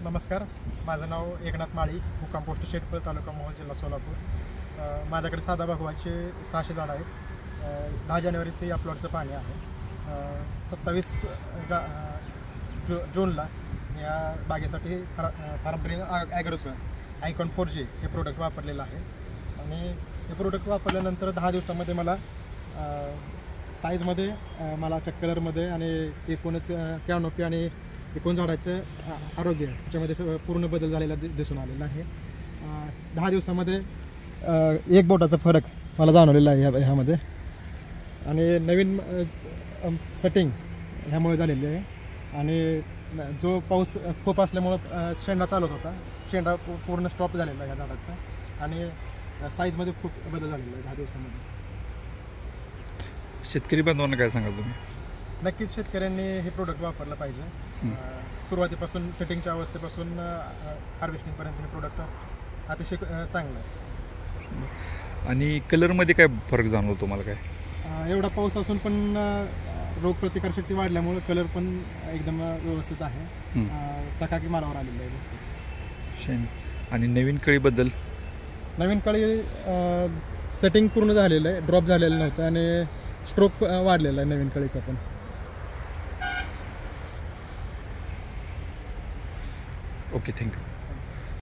नमस्कार, माझं नाव एकनाथ माळी, मुक्काम पोस्ट शेटपळ, तालुका मोहोळ, जिल्हा सोलापूर. माझ्याकडे साधा भगवानचे 600 झाडं आहेत. 10 जानेवारीचं या प्लॉटचं पाणी आहे. 27 जूनला या बागेसाठी पारंपरिक ॲग्रोचं आयकॉन 4G हे प्रोडक्ट वापरलेलं आहे. आणि हे प्रोडक्ट वापरल्यानंतर 10 दिवसामध्ये मला साईजमध्ये, मला कलरमध्ये आणि एकूणच कॅनोपी आणि एकूण झाडाचं आरोग्य याच्यामध्ये पूर्ण बदल झालेला दिसून आलेला आहे. 10 दिवसामध्ये 1 बोटाचा फरक मला जाणवलेला आहे ह्यामध्ये. आणि नवीन सेटिंग ह्यामुळे झालेली आहे. आणि जो पाऊस खूप असल्यामुळं शेंडा चालत होता, शेंडा पूर्ण स्टॉप झालेला आहे ह्या झाडाचा. आणि साईजमध्ये खूप बदल झालेला आहे 10 दिवसामध्ये. शेतकरी बांधवांना काय सांगाल तुम्ही? नक्कीच शेतकऱ्यांनी हे प्रोडक्ट वापरलं पाहिजे. सुरुवातीपासून सेटिंगच्या अवस्थेपासून हार्वेस्टिंगपर्यंत हे प्रोडक्ट अतिशय चांगलं आहे. आणि कलरमध्ये काय फरक जाणवतो तुम्हाला? काय एवढा पाऊस असून पण रोगप्रतिकारशक्ती वाढल्यामुळे कलर पण एकदम व्यवस्थित आहे. चकाकी मालावर आलेलं आहे शेण. आणि नवीन कळीबद्दल? नवीन कळी सेटिंग पूर्ण झालेलं आहे, ड्रॉप झालेलं नव्हतं आणि स्ट्रोक वाढलेला आहे नवीन कळीचा पण. Okay, thank you.